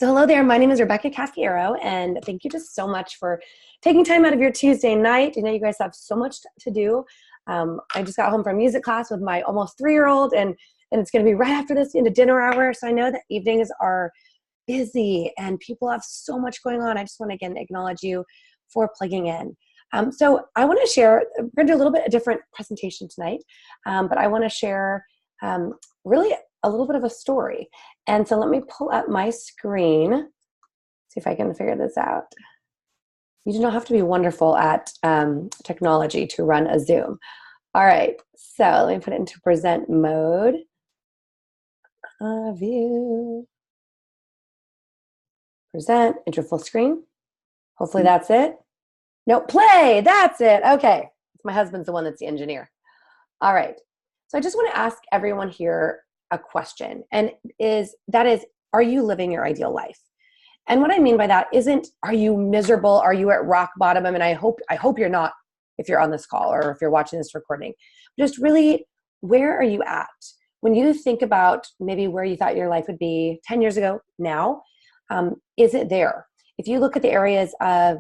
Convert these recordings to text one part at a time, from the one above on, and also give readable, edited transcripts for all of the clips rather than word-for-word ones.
So hello there, my name is Rebecca Casciero, and thank you just so much for taking time out of your Tuesday night. I know you guys have so much to do. I just got home from music class with my almost 3-year-old, and it's going to be right after this into dinner hour. So I know that evenings are busy and people have so much going on. I just want to again acknowledge you for plugging in. So I want to share, we're going to do a little bit of different presentation tonight, but I want to share really a little bit of a story. And so let me pull up my screen, see if I can figure this out. You do not have to be wonderful at technology to run a Zoom. All right, so let me put it into present mode. View. Present, enter full screen. Hopefully that's it. No, play, that's it. Okay, my husband's the one that's the engineer. All right, so I just want to ask everyone here a question, and that is, are you living your ideal life? And what I mean by that isn't, are you miserable? Are you at rock bottom? I mean, I hope you're not if you're on this call or if you're watching this recording. Just really, where are you at? When you think about maybe where you thought your life would be 10 years ago now, is it there? If you look at the areas of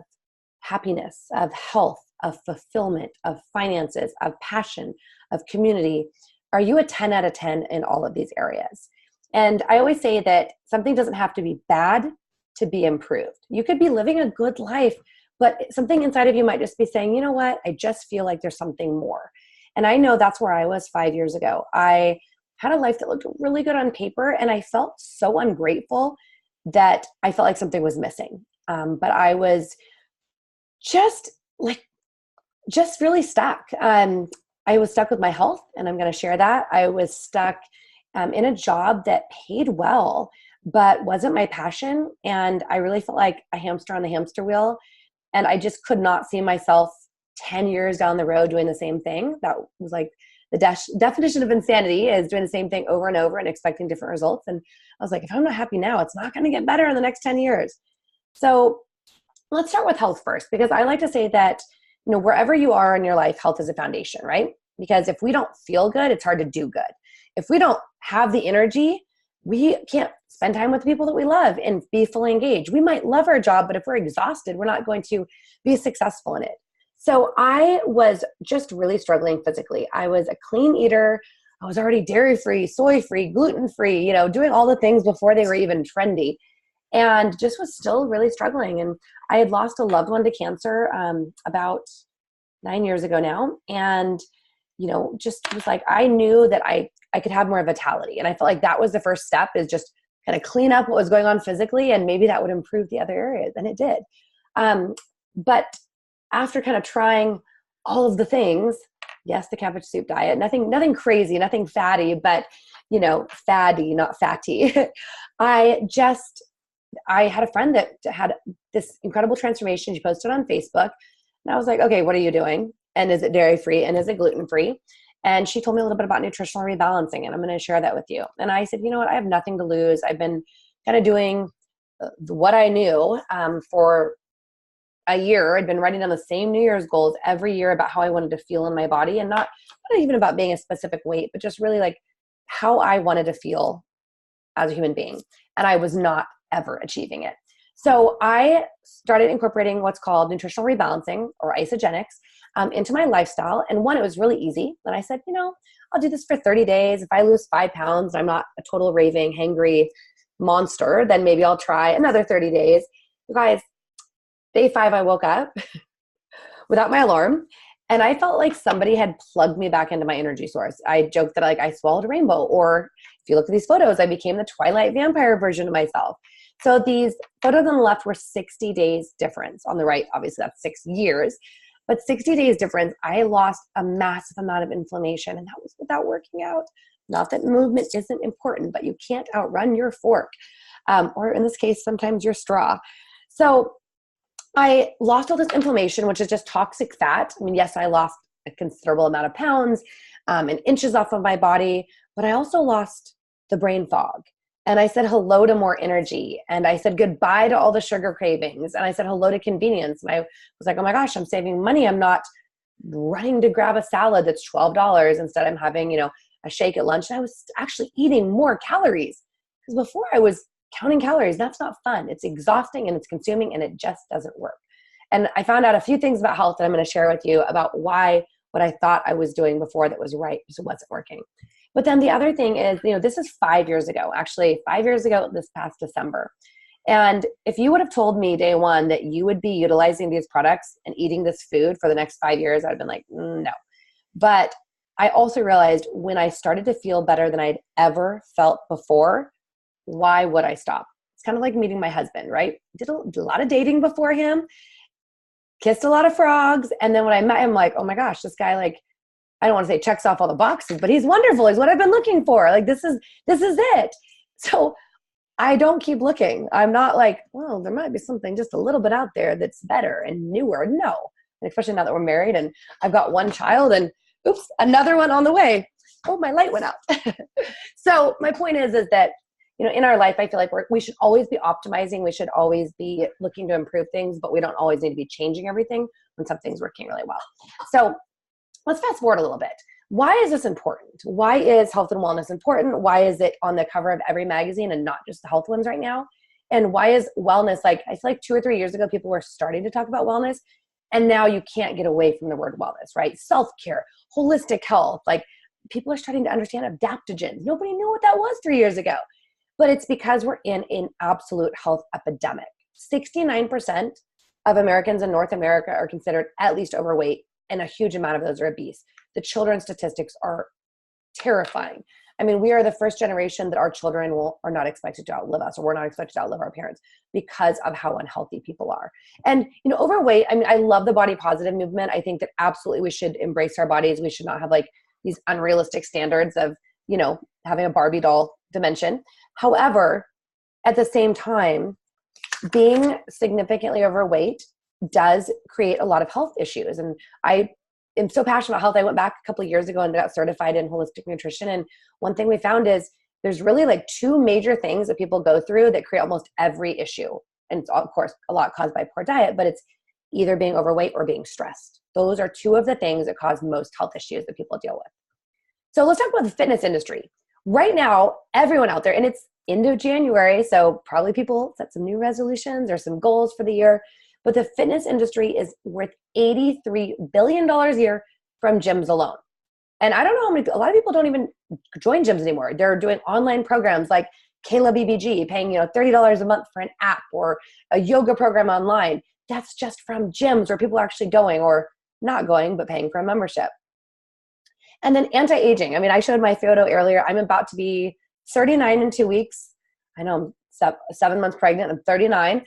happiness, of health, of fulfillment, of finances, of passion, of community, are you a 10 out of 10 in all of these areas? And I always say that something doesn't have to be bad to be improved. You could be living a good life, but something inside of you might just be saying, you know what, I just feel like there's something more. And I know that's where I was 5 years ago. I had a life that looked really good on paper, and I felt so ungrateful that I felt like something was missing. But I was just really stuck. I was stuck with my health, and I'm going to share that. I was stuck in a job that paid well, but wasn't my passion. And I really felt like a hamster on the hamster wheel. And I just could not see myself 10 years down the road doing the same thing. That was like the definition of insanity, is doing the same thing over and over and expecting different results. And I was like, if I'm not happy now, it's not going to get better in the next 10 years. So let's start with health first, because I like to say that, wherever you are in your life, health is a foundation, right? Because if we don't feel good, it's hard to do good. If we don't have the energy, we can't spend time with the people that we love and be fully engaged. We might love our job, but if we're exhausted, we're not going to be successful in it. So I was just really struggling physically. I was a clean eater. I was already dairy-free, soy-free, gluten-free, doing all the things before they were even trendy, and just was still really struggling. And I had lost a loved one to cancer about 9 years ago now. And, just was like, I knew that I could have more vitality. And I felt like that was the first step, is just kind of clean up what was going on physically, and maybe that would improve the other areas. And it did. But after kind of trying all of the things, yes, the cabbage soup diet, nothing crazy, nothing fatty, but, fatty, not fatty. I had a friend that had this incredible transformation. She posted on Facebook, and I was like, okay, what are you doing? And is it dairy-free? And is it gluten-free? And she told me a little bit about nutritional rebalancing, and I'm going to share that with you. And I said, you know what? I have nothing to lose. I've been kind of doing what I knew for a year. I'd been writing down the same New Year's goals every year about how I wanted to feel in my body, and not even about being a specific weight, but just really like how I wanted to feel as a human being. And I was not ever achieving it. So I started incorporating what's called nutritional rebalancing, or isogenics, into my lifestyle. And one, it was really easy. And I said, I'll do this for 30 days. If I lose 5 pounds, I'm not a total raving, hangry monster, then maybe I'll try another 30 days. You guys, day 5, I woke up without my alarm, and I felt like somebody had plugged me back into my energy source. I joked that I swallowed a rainbow, or if you look at these photos, I became the Twilight vampire version of myself. So these photos on the left were 60 days difference. On the right, obviously that's 6 years, but 60 days difference. I lost a massive amount of inflammation, and that was without working out. Not that movement isn't important, but you can't outrun your fork, or in this case, sometimes your straw. So I lost all this inflammation, which is just toxic fat. I mean, yes, I lost a considerable amount of pounds and inches off of my body, but I also lost the brain fog. And I said hello to more energy. And I said goodbye to all the sugar cravings. And I said hello to convenience. And I was like, oh my gosh, I'm saving money. I'm not running to grab a salad that's $12. Instead, I'm having, a shake at lunch. And I was actually eating more calories. Because before I was counting calories, that's not fun. It's exhausting and it's consuming and it just doesn't work. And I found out a few things about health that I'm going to share with you about why what I thought I was doing before that was right just wasn't working. But then the other thing is, this is 5 years ago, actually 5 years ago this past December. And if you would have told me day one that you would be utilizing these products and eating this food for the next 5 years, I'd been like, no. But I also realized when I started to feel better than I'd ever felt before, why would I stop? It's kind of like meeting my husband, right? Did a lot of dating before him, kissed a lot of frogs. And then when I met him, like, oh my gosh, this guy, like, I don't want to say checks off all the boxes, but he's wonderful. He's what I've been looking for. Like, this is it. So I don't keep looking. I'm not like, well, there might be something just a little bit out there that's better and newer. No. And especially now that we're married and I've got one child and oops, another one on the way. Oh, my light went out. So my point is that, in our life, I feel like we should always be optimizing. We should always be looking to improve things, but we don't always need to be changing everything when something's working really well. So let's fast forward a little bit. Why is this important? Why is health and wellness important? Why is it on the cover of every magazine and not just the health ones right now? And why is wellness, like, I feel like 2 or 3 years ago, people were starting to talk about wellness, and now you can't get away from the word wellness, right? Self-care, holistic health, like people are starting to understand adaptogens. Nobody knew what that was 3 years ago, but it's because we're in an absolute health epidemic. 69% of Americans in North America are considered at least overweight, and a huge amount of those are obese. The children's statistics are terrifying. I mean, we are the first generation that our children are not expected to outlive us, or we're not expected to outlive our parents because of how unhealthy people are. And, overweight, I mean, I love the body positive movement. I think that absolutely we should embrace our bodies. We should not have like these unrealistic standards of, having a Barbie doll dimension. However, at the same time, being significantly overweight does create a lot of health issues. And I am so passionate about health. I went back a couple of years ago and got certified in holistic nutrition. And one thing we found is there's really like 2 major things that people go through that create almost every issue. And it's, of course, a lot caused by poor diet, but it's either being overweight or being stressed. Those are 2 of the things that cause most health issues that people deal with. So let's talk about the fitness industry. Right now, everyone out there, and it's into January, so probably people set some new resolutions or some goals for the year. But the fitness industry is worth $83 billion a year from gyms alone. And I don't know how many, a lot of people don't even join gyms anymore. They're doing online programs like Kayla BBG, paying $30 a month for an app, or a yoga program online. That's just from gyms where people are actually going or not going, but paying for a membership. And then anti-aging. I mean, I showed my photo earlier. I'm about to be 39 in 2 weeks. I know I'm 7 months pregnant. I'm 39,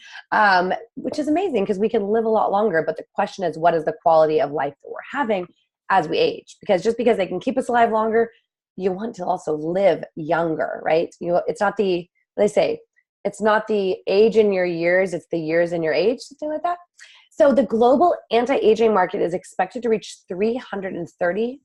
which is amazing because we can live a lot longer. But the question is, what is the quality of life that we're having as we age? Because just because they can keep us alive longer, you want to also live younger, right? It's not they say, it's not the age in your years, it's the years in your age, something like that. So the global anti-aging market is expected to reach $331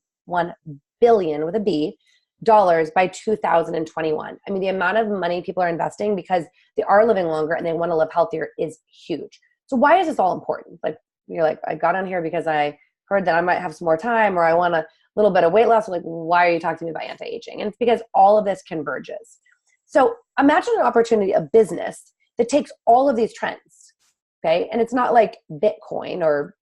billion with a B dollars by 2021. I mean, the amount of money people are investing because they are living longer and they want to live healthier is huge. So why is this all important? Like, you're like, I got on here because I heard that I might have some more time, or I want a little bit of weight loss. I'm like, why are you talking to me about anti-aging? And it's because all of this converges. So imagine an opportunity, a business that takes all of these trends, okay? And it's not like Bitcoin or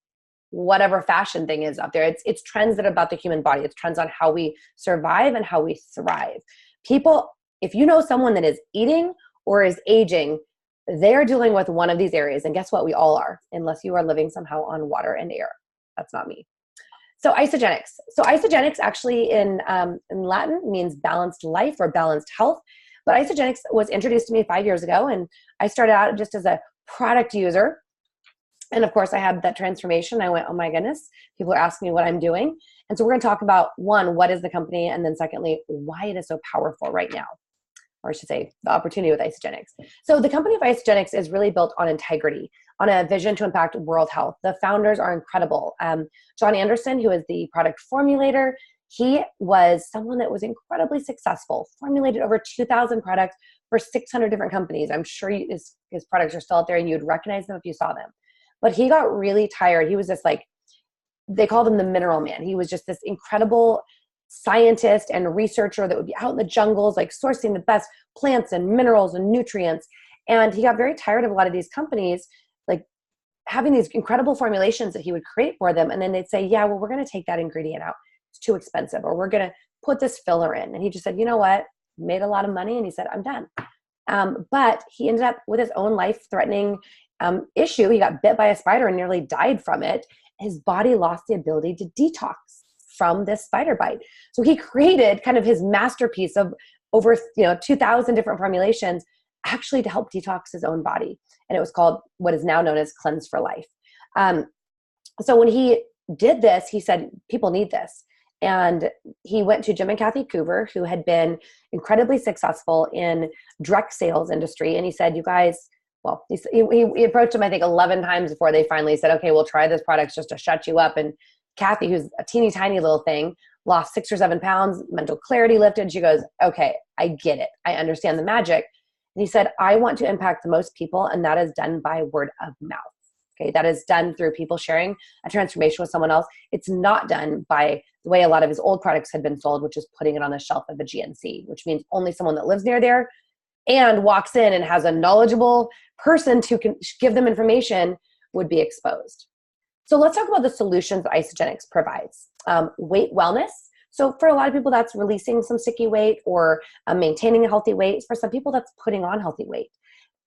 whatever fashion thing is out there. It's trends that are about the human body. It's trends on how we survive and how we thrive. People, if you know someone that is eating or is aging, they're dealing with one of these areas. And guess what? We all are, unless you are living somehow on water and air. That's not me. So isogenics. So isogenics actually in Latin means balanced life or balanced health. But isogenics was introduced to me 5 years ago, and I started out just as a product user. And of course, I had that transformation. I went, oh my goodness, people are asking me what I'm doing. And so we're going to talk about, one, what is the company? And then secondly, why it is so powerful right now. Or I should say, the opportunity with Isogenics. So the company of Isogenics is really built on integrity, on a vision to impact world health. The founders are incredible. John Anderson, who is the product formulator, he was someone that was incredibly successful, formulated over 2,000 products for 600 different companies. I'm sure his products are still out there and you'd recognize them if you saw them. But he got really tired. He was just like, they called him the mineral man. He was just this incredible scientist and researcher that would be out in the jungles, like sourcing the best plants and minerals and nutrients. And he got very tired of a lot of these companies, like having these incredible formulations that he would create for them. And then they'd say, yeah, well, we're going to take that ingredient out. It's too expensive. Or we're going to put this filler in. And he just said, you know what? Made a lot of money. And he said, I'm done. But he ended up with his own life-threatening issue. He got bit by a spider and nearly died from it. His body lost the ability to detox from this spider bite. So he created kind of his masterpiece of over 2,000 different formulations actually to help detox his own body. And it was called what is now known as Cleanse for Life. So when he did this, he said, people need this. And he went to Jim and Kathy Coover, who had been incredibly successful in direct sales industry. And he said, you guys, well, he approached them, I think, 11 times before they finally said, okay, we'll try this product just to shut you up. And Kathy, who's a teeny tiny little thing, lost 6 or 7 pounds, mental clarity lifted. She goes, okay, I get it. I understand the magic. And he said, I want to impact the most people, and that is done by word of mouth. Okay, that is done through people sharing a transformation with someone else. It's not done by the way a lot of his old products had been sold, which is putting it on the shelf of a GNC, which means only someone that lives near there and walks in and has a knowledgeable person to give them information would be exposed. So let's talk about the solutions that Isagenix provides. Weight wellness. So for a lot of people, that's releasing some sticky weight or maintaining a healthy weight. For some people, that's putting on healthy weight.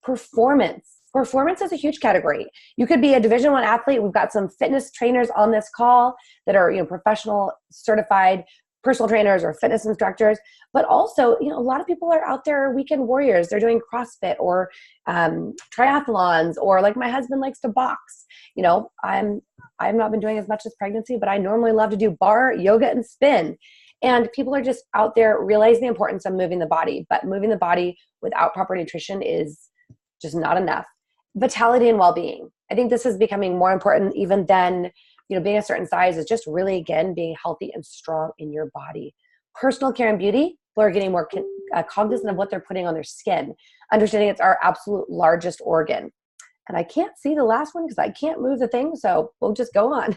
Performance. Performance is a huge category. You could be a Division I athlete. We've got some fitness trainers on this call that are, professional certified personal trainers or fitness instructors. But also, a lot of people are out there weekend warriors. They're doing CrossFit or triathlons, or like my husband likes to box. I've not been doing as much as pregnancy, but I normally love to do bar, yoga, and spin. And people are just out there realizing the importance of moving the body, but moving the body without proper nutrition is just not enough. Vitality and well-being. I think this is becoming more important even than, being a certain size, is just really, again, being healthy and strong in your body. Personal care and beauty. People are getting more cognizant of what they're putting on their skin, understanding it's our absolute largest organ. And I can't see the last one because I can't move the thing, so we'll just go on.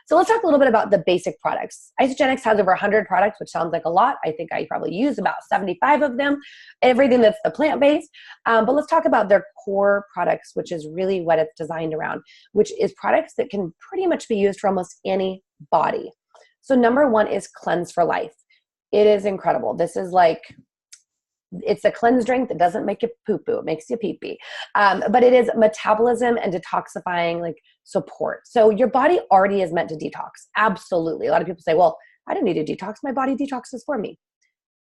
So let's talk a little bit about the basic products. Isagenix has over 100 products, which sounds like a lot. I think I probably use about 75 of them, everything that's the plant-based. But let's talk about their core products, which is really what it's designed around, which is products that can pretty much be used for almost any body. So number one is Cleanse for Life. It is incredible. This is it's a cleanse drink that doesn't make you poo-poo. It makes you pee-pee. But it is metabolism and detoxifying support. So your body already is meant to detox. Absolutely. A lot of people say, well, I don't need to detox. My body detoxes for me.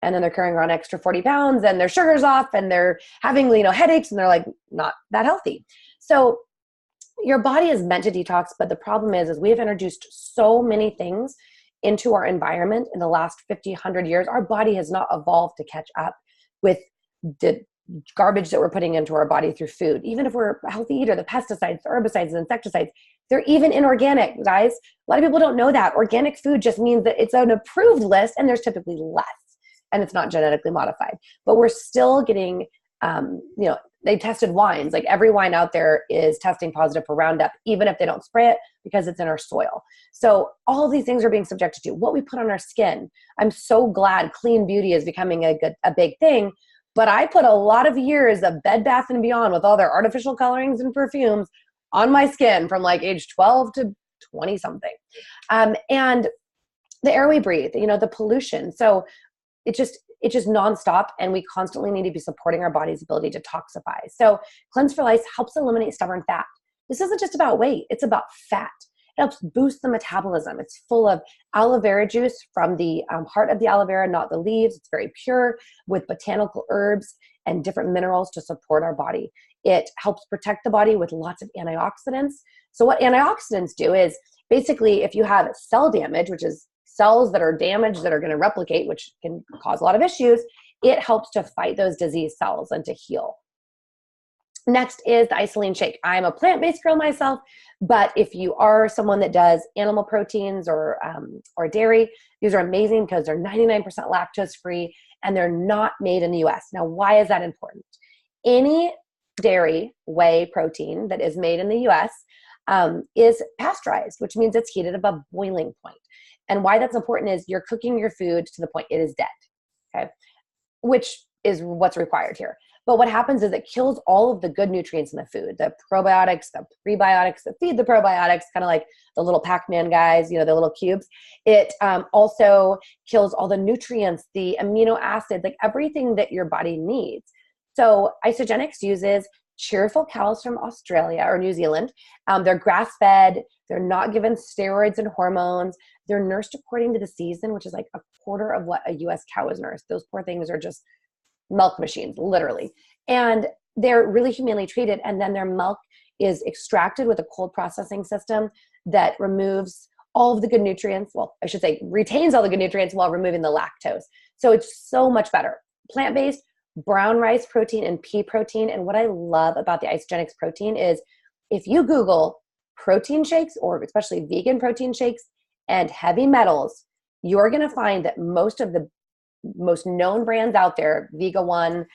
And then they're carrying around extra 40 pounds and their sugar's off and they're having, headaches, and they're not that healthy. So your body is meant to detox. But the problem is we have introduced so many things into our environment in the last 50, 100 years. Our body has not evolved to catch up with the garbage that we're putting into our body through food. Even if we're a healthy eater, the pesticides, the herbicides, and insecticides, they're even inorganic, guys. A lot of people don't know that. Organic food just means that it's an approved list and there's typically less, and it's not genetically modified. But we're still getting, they tested wines. Every wine out there is testing positive for Roundup, even if they don't spray it, because it's in our soil. So all of these things are being subjected to. What we put on our skin. I'm so glad clean beauty is becoming a big thing. But I put a lot of years of Bed Bath & Beyond with all their artificial colorings and perfumes on my skin from age 12 to 20 something. And the air we breathe, the pollution. So it's just nonstop, and we constantly need to be supporting our body's ability to detoxify. So Cleanse for Life helps eliminate stubborn fat. This isn't just about weight, it's about fat. It helps boost the metabolism. It's full of aloe vera juice from the heart of the aloe vera, not the leaves. It's very pure with botanical herbs and different minerals to support our body. It helps protect the body with lots of antioxidants. So what antioxidants do is basically if you have cell damage, which is cells that are damaged that are going to replicate, which can cause a lot of issues, it helps to fight those disease cells and to heal. Next is the Isoline Shake. I'm a plant-based girl myself, but if you are someone that does animal proteins or dairy, these are amazing because they're 99% lactose-free and they're not made in the US. Now, why is that important? Any dairy, whey protein that is made in the US is pasteurized, which means it's heated above boiling point. And why that's important is you're cooking your food to the point it is dead, okay? Which is what's required here. But what happens is it kills all of the good nutrients in the food, the probiotics, the prebiotics that feed the probiotics, kind of like the little Pac-Man guys, the little cubes. It also kills all the nutrients, the amino acids, like everything that your body needs. So Isagenix uses Cheerful cows from Australia or New Zealand. They're grass-fed. They're not given steroids and hormones. They're nursed according to the season, which is like a quarter of what a U.S. cow is nursed. Those poor things are just milk machines, literally. And they're really humanely treated. And then their milk is extracted with a cold processing system that removes all of the good nutrients. Well, I should say retains all the good nutrients while removing the lactose. So it's so much better. Plant-based, brown rice protein and pea protein. And what I love about the Isagenix protein is if you Google protein shakes, or especially vegan protein shakes and heavy metals, you're going to find that most of the most known brands out there, Vega One,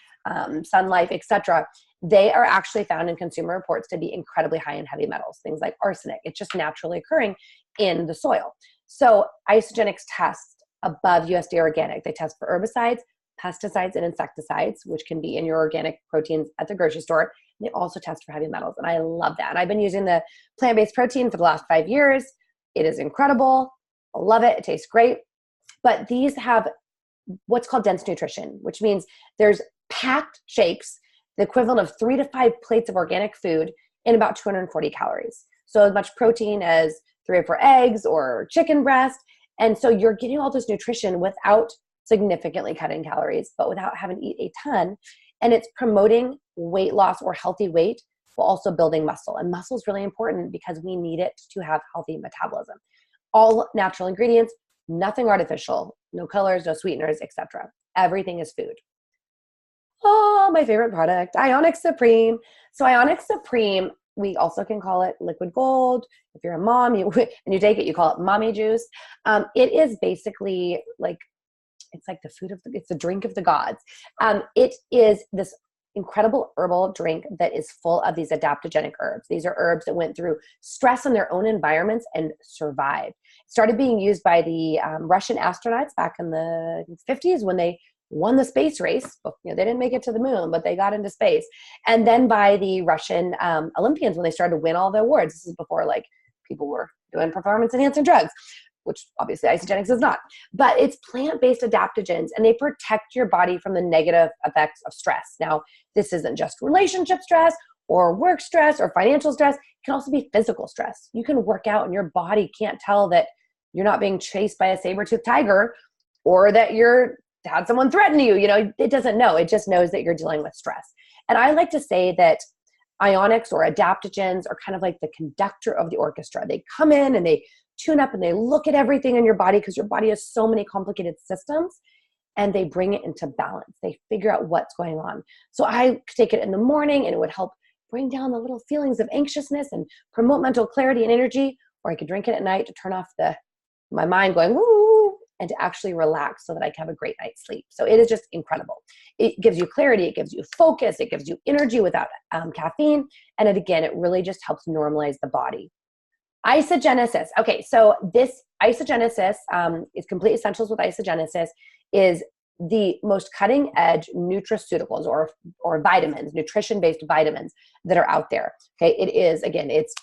Sun Life, etc., they are actually found in Consumer Reports to be incredibly high in heavy metals, things like arsenic. It's just naturally occurring in the soil. So Isagenix tests above USDA organic. They test for herbicides, pesticides, and insecticides, which can be in your organic proteins at the grocery store. They also test for heavy metals, and I love that. And I've been using the plant-based protein for the last 5 years. It is incredible. I love it. It tastes great. But these have what's called dense nutrition, which means there's packed shakes, the equivalent of 3 to 5 plates of organic food in about 240 calories. So as much protein as 3 or 4 eggs or chicken breast. And so you're getting all this nutrition without significantly cutting calories, but without having to eat a ton. And it's promoting weight loss or healthy weight while also building muscle. And muscle is really important because we need it to have healthy metabolism. All natural ingredients, nothing artificial, no colors, no sweeteners, etc. Everything is food. Oh, my favorite product, Ionic Supreme. So Ionic Supreme, we also can call it liquid gold. If you're a mom and you take it, you call it mommy juice. It is basically like, it's like the food of it's the drink of the gods. It is this incredible herbal drink that is full of these adaptogenic herbs. These are herbs that went through stress in their own environments and survived. It started being used by the Russian astronauts back in the 50s when they won the space race. They didn't make it to the moon, but they got into space. And then by the Russian Olympians when they started to win all the awards. This is before like people were doing performance enhancing drugs, which obviously Isagenix is not. But it's plant-based adaptogens, and they protect your body from the negative effects of stress. Now, this isn't just relationship stress or work stress or financial stress. It can also be physical stress. You can work out and your body can't tell that you're not being chased by a saber-toothed tiger or that you're had someone threaten you. It doesn't know. It just knows that you're dealing with stress. And I like to say that ionics or adaptogens are kind of like the conductor of the orchestra. They come in and they tune up and they look at everything in your body because your body has so many complicated systems, and they bring it into balance. They figure out what's going on. So I take it in the morning and it would help bring down the little feelings of anxiousness and promote mental clarity and energy, or I could drink it at night to turn off my mind going, woo, and to actually relax so that I can have a great night's sleep. So it is just incredible. It gives you clarity. It gives you focus. It gives you energy without caffeine. And it really just helps normalize the body. Isagenesis. Okay, so this Isagenesis is Complete Essentials with Isagenesis is the most cutting edge nutraceuticals or vitamins, nutrition-based vitamins that are out there. Okay, it is, again, it's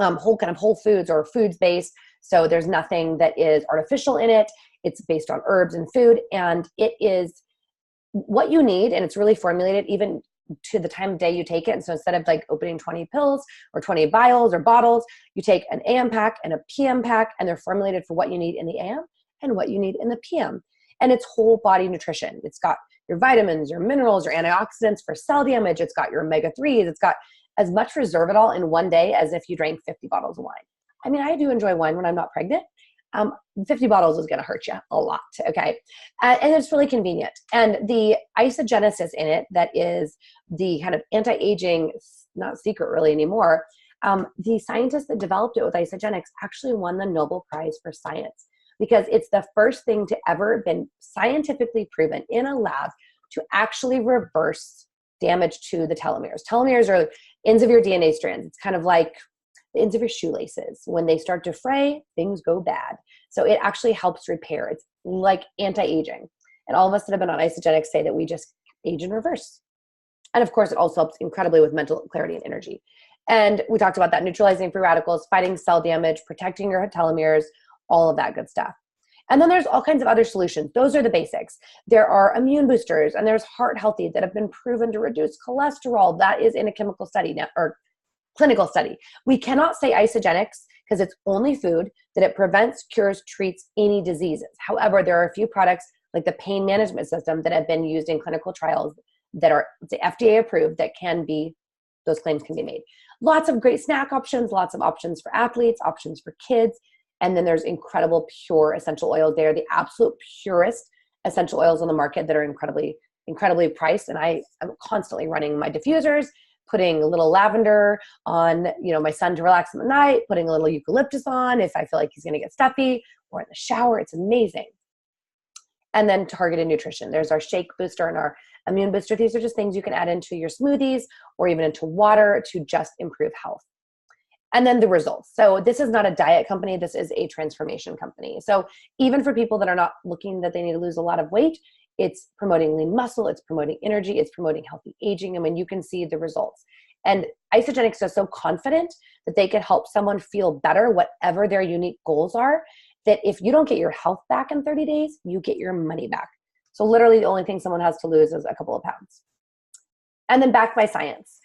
whole foods or foods-based. So there's nothing that is artificial in it. It's based on herbs and food, and it is what you need, and it's really formulated even to the time of day you take it. And so instead of like opening 20 pills or 20 vials or bottles, you take an AM pack and a PM pack, and they're formulated for what you need in the AM and what you need in the PM. And it's whole body nutrition. It's got your vitamins, your minerals, your antioxidants for cell damage. It's got your omega-3s. It's got as much resveratrol in one day as if you drank 50 bottles of wine. I mean, I do enjoy wine when I'm not pregnant. 50 bottles is going to hurt you a lot, okay? And it's really convenient. And the Isagenesis in it, that is the kind of anti-aging, not secret really anymore, the scientists that developed it with Isagenix actually won the Nobel Prize for Science because it's the first thing to ever been scientifically proven in a lab to actually reverse damage to the telomeres. Telomeres are ends of your DNA strands. It's kind of like the ends of your shoelaces. When they start to fray, things go bad. So it actually helps repair. It's like anti-aging. And all of us that have been on Isagenix say that we just age in reverse. And of course, it also helps incredibly with mental clarity and energy. And we talked about that, neutralizing free radicals, fighting cell damage, protecting your telomeres, all of that good stuff. And then there's all kinds of other solutions. Those are the basics. There are immune boosters, and there's Heart Healthy that have been proven to reduce cholesterol. That is in a chemical study now, or clinical study. We cannot say Isagenix because it's only food, that it prevents, cures, treats any diseases. However, there are a few products like the pain management system that have been used in clinical trials that are FDA approved that can be, those claims can be made. Lots of great snack options, lots of options for athletes, options for kids. And then there's incredible pure essential oils. They're the absolute purest essential oils on the market that are incredibly, incredibly priced. And I am constantly running my diffusers, putting a little lavender on, my son to relax in the night, putting a little eucalyptus on if I feel like he's going to get stuffy, or in the shower. It's amazing. And then targeted nutrition. There's our shake booster and our immune booster. These are just things you can add into your smoothies or even into water to just improve health. And then the results. So this is not a diet company. This is a transformation company. So even for people that are not looking that they need to lose a lot of weight, it's promoting lean muscle, it's promoting energy, it's promoting healthy aging. I mean, you can see the results. And Isagenix is so confident that they can help someone feel better, whatever their unique goals are, that if you don't get your health back in 30 days, you get your money back. So literally the only thing someone has to lose is a couple of pounds. And then backed by science.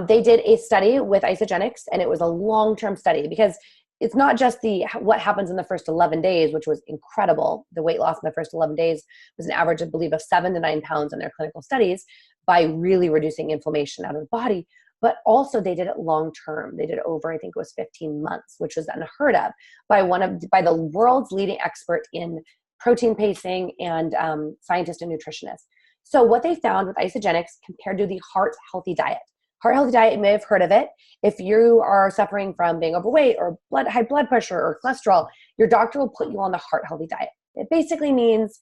They did a study with Isagenix, and it was a long-term study because it's not just what happens in the first 11 days, which was incredible. The weight loss in the first 11 days was an average, I believe, of 7 to 9 pounds in their clinical studies by really reducing inflammation out of the body. But also they did it long-term. They did it over, I think it was 15 months, which was unheard of by the world's leading expert in protein pacing and scientist and nutritionist. So what they found with Isagenix compared to the Heart Healthy diet. Heart Healthy diet, you may have heard of it. If you are suffering from being overweight or high blood pressure or cholesterol, your doctor will put you on the Heart Healthy diet. It basically means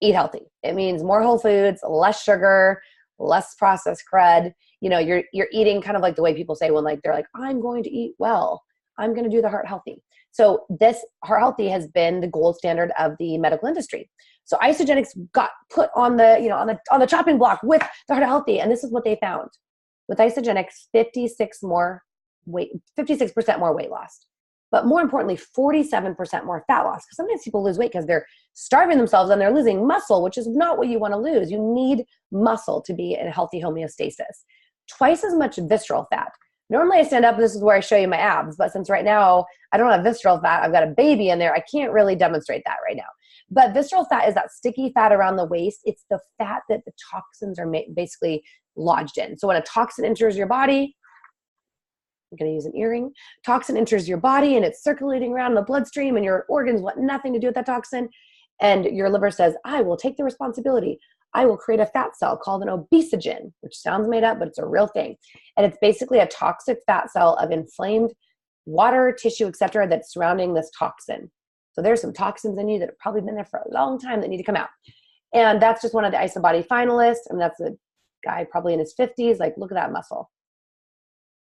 eat healthy. It means more whole foods, less sugar, less processed crud. You're eating kind of like the way people say when they're like, I'm going to eat well. I'm going to do the Heart Healthy. So this Heart Healthy has been the gold standard of the medical industry. So Isagenix got put on the, on the chopping block with the Heart Healthy, and this is what they found. With Isagenix, 56% more weight loss. But more importantly, 47% more fat loss. Because sometimes people lose weight because they're starving themselves and they're losing muscle, which is not what you want to lose. You need muscle to be in a healthy homeostasis. Twice as much visceral fat. Normally I stand up and this is where I show you my abs, but since right now I don't have visceral fat, I've got a baby in there, I can't really demonstrate that right now. But visceral fat is that sticky fat around the waist. It's the fat that the toxins are basically lodged in. So when a toxin enters your body, I'm going to use an earring, toxin enters your body and it's circulating around in the bloodstream and your organs want nothing to do with that toxin. And your liver says, I will take the responsibility. I will create a fat cell called an obesogen, which sounds made up, but it's a real thing. And it's basically a toxic fat cell of inflamed water, tissue, etc., that's surrounding this toxin. So there's some toxins in you that have probably been there for a long time that need to come out. And that's just one of the IsaBody finalists. I mean, that's a guy probably in his 50s. Like, look at that muscle.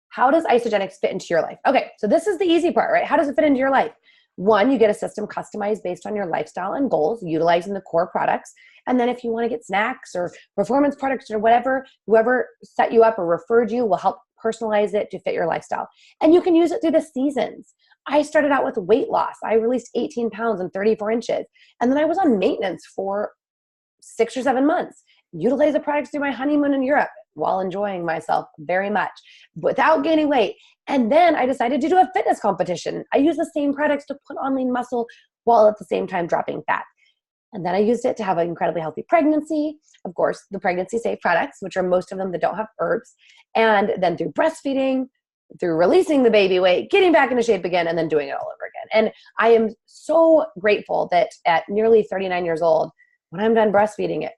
How does Isagenix fit into your life? Okay, so this is the easy part, right? How does it fit into your life? One, you get a system customized based on your lifestyle and goals, utilizing the core products. And then if you want to get snacks or performance products or whatever, whoever set you up or referred you will help personalize it to fit your lifestyle. And you can use it through the seasons. I started out with weight loss. I released 18 pounds and 34 inches. And then I was on maintenance for 6 or 7 months. Utilized the products through my honeymoon in Europe while enjoying myself very much without gaining weight. And then I decided to do a fitness competition. I used the same products to put on lean muscle while at the same time dropping fat. And then I used it to have an incredibly healthy pregnancy. Of course, the pregnancy safe products, which are most of them that don't have herbs. And then through breastfeeding, through releasing the baby weight, getting back into shape again, and then doing it all over again. And I am so grateful that at nearly 39 years old, when I'm done breastfeeding at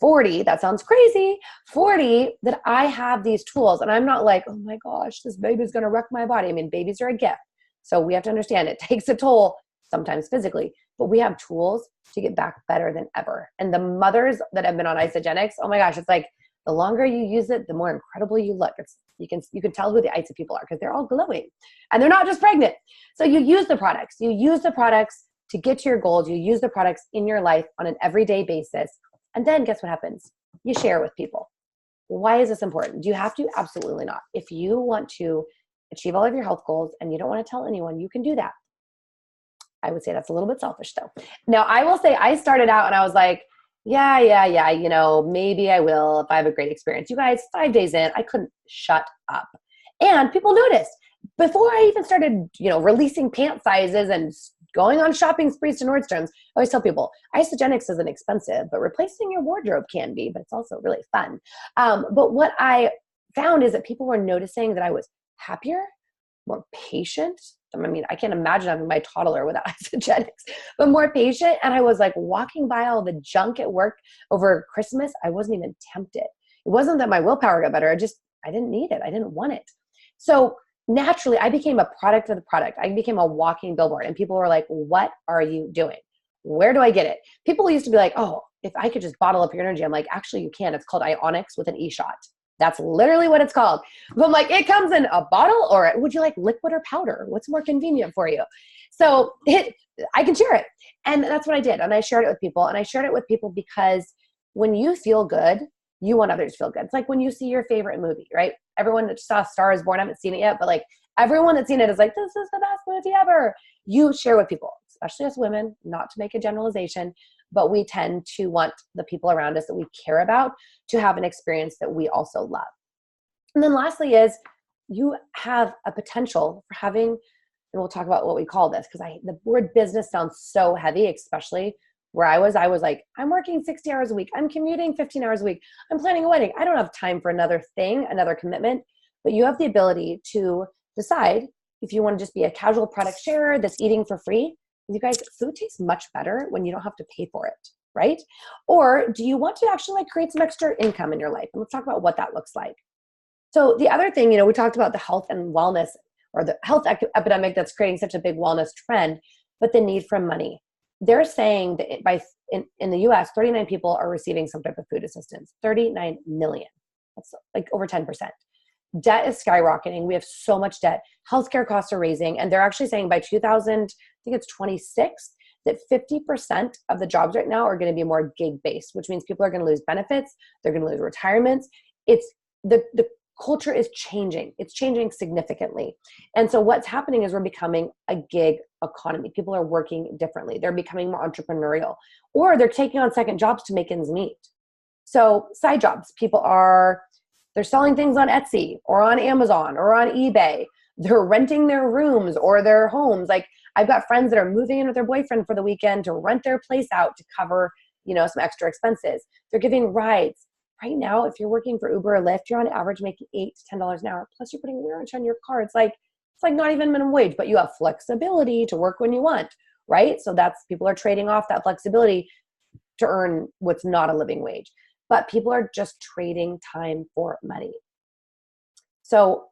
40, that sounds crazy, 40, that I have these tools. And I'm not like, oh my gosh, this baby's going to wreck my body. I mean, babies are a gift. So we have to understand it takes a toll, sometimes physically, but we have tools to get back better than ever. And the mothers that have been on Isagenix, oh my gosh, it's like The longer you use it, the more incredible you look. You can tell who the ISA people are because they're all glowing and they're not just pregnant. So you use the products. You use the products to get to your goals. You use the products in your life on an everyday basis. And then guess what happens? You share with people. Why is this important? Do you have to? Absolutely not. If you want to achieve all of your health goals and you don't want to tell anyone, you can do that. I would say that's a little bit selfish though. Now, I will say I started out and I was like, yeah, maybe I will if I have a great experience. You guys, 5 days in, I couldn't shut up. And people noticed. Before I even started, releasing pant sizes and going on shopping sprees to Nordstrom's, I always tell people, Isagenix isn't expensive, but replacing your wardrobe can be, but it's also really fun. But what I found is that people were noticing that I was happier, more patient. I mean, I can't imagine having my toddler without Isagenix, but more patient. And I was like walking by all the junk at work over Christmas. I wasn't even tempted. It wasn't that my willpower got better. I didn't need it. I didn't want it. So naturally, I became a product of the product. I became a walking billboard. And people were like, what are you doing? Where do I get it? People used to be like, oh, if I could just bottle up your energy. I'm like, actually, you can. It's called Ionix with an E-shot. That's literally what it's called. But I'm like, it comes in a bottle, or would you like liquid or powder? What's more convenient for you? So I can share it. And that's what I did. And I shared it with people. And I shared it with people because when you feel good, you want others to feel good. It's like when you see your favorite movie, right? Everyone that saw Star is Born, I haven't seen it yet, but like everyone that's seen it is like, this is the best movie ever. You share with people, especially as women, not to make a generalization, but we tend to want the people around us that we care about to have an experience that we also love. And then lastly is you have a potential for having, and we'll talk about what we call this, because the word business sounds so heavy, especially where I was like, I'm working 60 hours a week. I'm commuting 15 hours a week. I'm planning a wedding. I don't have time for another thing, another commitment, but you have the ability to decide if you want to just be a casual product sharer that's eating for free. You guys, food tastes much better when you don't have to pay for it, right? Or do you want to actually create some extra income in your life? And let's talk about what that looks like. So the other thing, we talked about the health and wellness, or the health epidemic that's creating such a big wellness trend, but the need for money. They're saying that in the US, 39 people are receiving some type of food assistance, 39 million. That's like over 10%. Debt is skyrocketing. We have so much debt. Healthcare costs are raising. And they're actually saying by 2026, that 50% of the jobs right now are going to be more gig-based, which means people are going to lose benefits. They're going to lose retirements. It's the culture is changing. It's changing significantly. And so what's happening is we're becoming a gig economy. People are working differently. They're becoming more entrepreneurial, or they're taking on second jobs to make ends meet. So side jobs, they're selling things on Etsy or on Amazon or on eBay. They're renting their rooms or their homes. Like I've got friends that are moving in with their boyfriend for the weekend to rent their place out to cover, some extra expenses. They're giving rides. Right now, if you're working for Uber or Lyft, you're on average making $8 to $10 an hour. Plus you're putting ranch on your car. It's like not even minimum wage, but you have flexibility to work when you want, right? So people are trading off that flexibility to earn what's not a living wage. But people are just trading time for money. So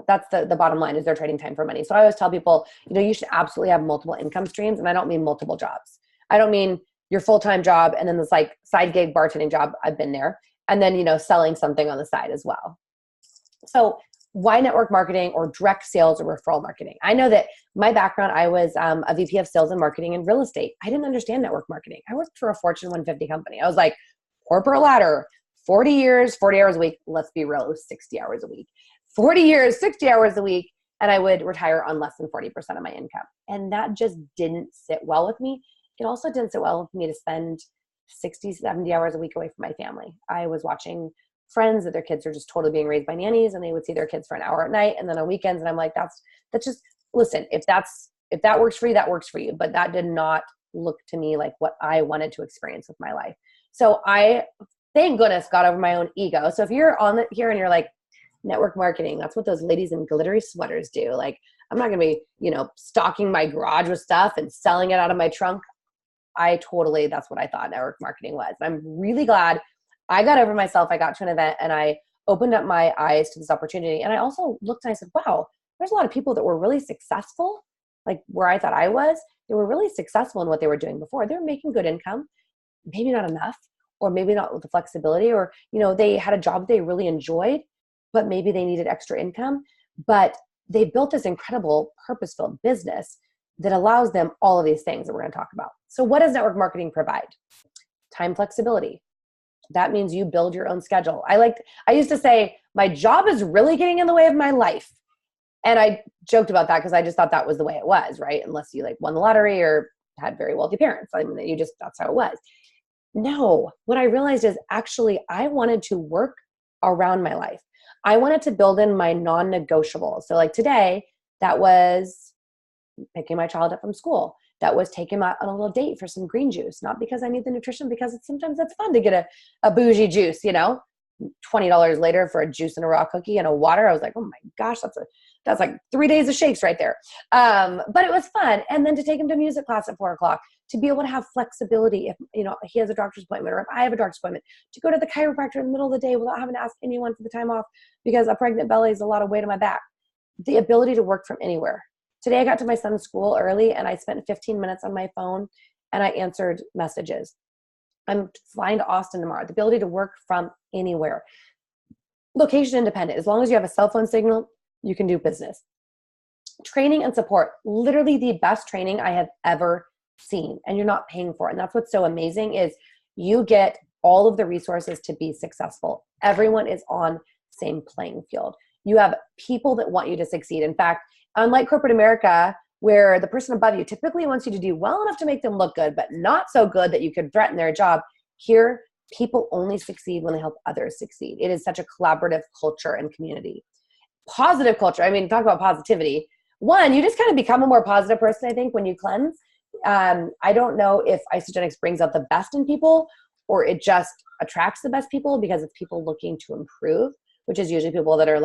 that's the bottom line, is they're trading time for money. So I always tell people, you should absolutely have multiple income streams. And I don't mean multiple jobs. I don't mean your full-time job and then this like side gig bartending job. I've been there. And then, selling something on the side as well. So why network marketing or direct sales or referral marketing? I know that my background, I was a VP of sales and marketing in real estate. I didn't understand network marketing. I worked for a Fortune 150 company. I was like, corporate ladder, 40 years, 40 hours a week. Let's be real, it was 60 hours a week. 40 years, 60 hours a week, and I would retire on less than 40% of my income. And that just didn't sit well with me. It also didn't sit well with me to spend 60, 70 hours a week away from my family. I was watching friends that their kids are just totally being raised by nannies, and they would see their kids for an hour at night and then on weekends. And I'm like, that's just, listen, if that works for you, that works for you. But that did not look to me like what I wanted to experience with my life. So I, thank goodness, got over my own ego. So if you're on here and you're like, network marketing, that's what those ladies in glittery sweaters do. Like, I'm not going to be, stocking my garage with stuff and selling it out of my trunk. That's what I thought network marketing was. I'm really glad I got over myself. I got to an event and I opened up my eyes to this opportunity. And I also looked and I said, wow, there's a lot of people that were really successful, like where I thought I was. They were really successful in what they were doing before. They were making good income, maybe not enough, or maybe not with the flexibility, or, they had a job they really enjoyed, but maybe they needed extra income, but they built this incredible purpose-filled business that allows them all of these things that we're going to talk about. So what does network marketing provide? Time flexibility. That means you build your own schedule. I used to say, my job is really getting in the way of my life. And I joked about that because I just thought that was the way it was, right? Unless you won the lottery or had very wealthy parents. That's how it was. No, what I realized is actually I wanted to work around my life. I wanted to build in my non-negotiables. So like today, that was picking my child up from school. That was taking him out on a little date for some green juice. Not because I need the nutrition, because sometimes it's fun to get a bougie juice, $20 later for a juice and a raw cookie and a water. I was like, oh my gosh, that's like 3 days of shakes right there. But it was fun. And then to take him to music class at 4:00, to be able to have flexibility if, he has a doctor's appointment, or if I have a doctor's appointment, to go to the chiropractor in the middle of the day without having to ask anyone for the time off because a pregnant belly is a lot of weight on my back. The ability to work from anywhere. Today I got to my son's school early and I spent 15 minutes on my phone and I answered messages. I'm flying to Austin tomorrow. The ability to work from anywhere. Location independent. As long as you have a cell phone signal, you can do business. Training and support. Literally the best training I have ever seen, and you're not paying for it. And that's what's so amazing is you get all of the resources to be successful. Everyone is on same playing field. You have people that want you to succeed. In fact, unlike corporate America, where the person above you typically wants you to do well enough to make them look good, but not so good that you could threaten their job, here, people only succeed when they help others succeed. It is such a collaborative culture and community. Positive culture. Talk about positivity. One, you just kind of become a more positive person, I think, when you cleanse. I don't know if Isagenix brings out the best in people or it just attracts the best people because it's people looking to improve, which is usually people that are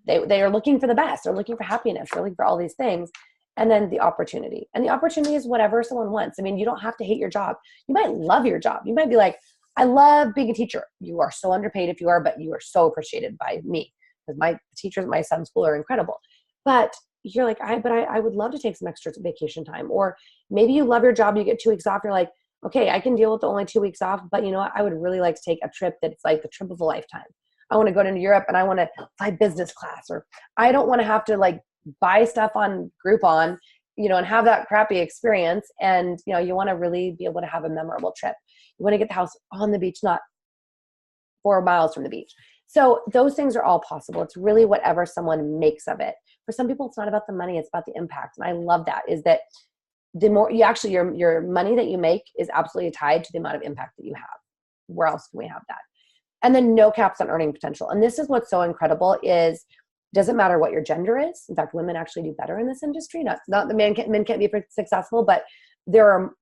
they are looking for the best. They're looking for happiness. They're looking for all these things. And then the opportunity. And the opportunity is whatever someone wants. You don't have to hate your job. You might love your job. You might be like, I love being a teacher. You are so underpaid if you are, but you are so appreciated by me. Because my teachers at my son's school are incredible. But you're like, I would love to take some extra vacation time. Or maybe you love your job, you get 2 weeks off. You're like, okay, I can deal with the only 2 weeks off, but you know what? I would really like to take a trip that's like the trip of a lifetime. I want to go to Europe and I want to fly business class, or I don't want to have to buy stuff on Groupon, and have that crappy experience. And, you want to really be able to have a memorable trip. You want to get the house on the beach, not 4 miles from the beach. So those things are all possible. It's really whatever someone makes of it. For some people, it's not about the money, it's about the impact. And I love that, is that the more you actually, your money that you make is absolutely tied to the amount of impact that you have. Where else can we have that? And then no caps on earning potential. And this is what's so incredible is, doesn't matter what your gender is. In fact, women actually do better in this industry. Not the men can't be successful, but there are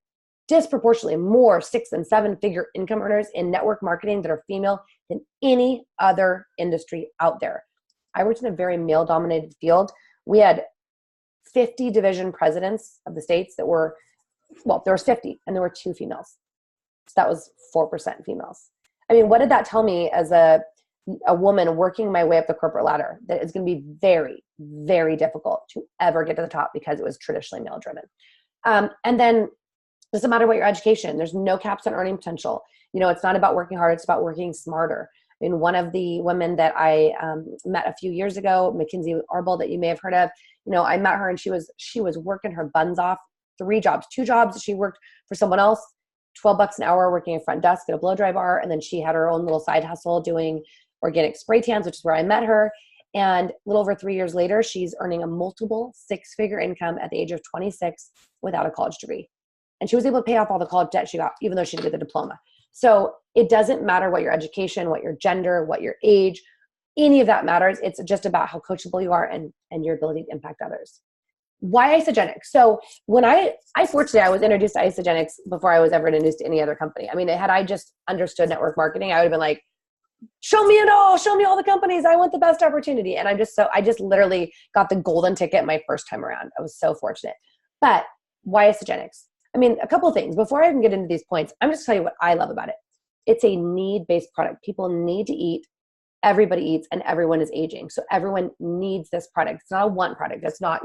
disproportionately more 6- and 7-figure income earners in network marketing that are female than any other industry out there. I worked in a very male-dominated field. We had 50 division presidents of the states that were, there was 50, and there were 2 females. So that was 4% females. What did that tell me as a woman working my way up the corporate ladder? That it's going to be very, very difficult to ever get to the top because it was traditionally male-driven. And then it doesn't matter what your education. There's no caps on earning potential. It's not about working hard. It's about working smarter. One of the women that I met a few years ago, Mackenzie Arbol, that you may have heard of, I met her and she was working her buns off, 2 jobs. She worked for someone else, $12 an hour working a front desk at a blow dry bar. And then she had her own little side hustle doing organic spray tans, which is where I met her. And a little over 3 years later, she's earning a multiple 6-figure income at the age of 26 without a college degree. And she was able to pay off all the college debt she got, even though she didn't get the diploma. So it doesn't matter what your education, what your gender, what your age, any of that matters. It's just about how coachable you are and your ability to impact others. Why Isagenix? So when I was introduced to Isagenix before I was ever introduced to any other company. Had I just understood network marketing, I would have been like, show me all the companies. I want the best opportunity. And I just literally got the golden ticket my first time around. I was so fortunate. But why Isagenix? A couple of things. Before I even get into these points, I'm just telling you what I love about it. It's a need-based product. People need to eat. Everybody eats, and everyone is aging. So everyone needs this product. It's not a want product. It's not,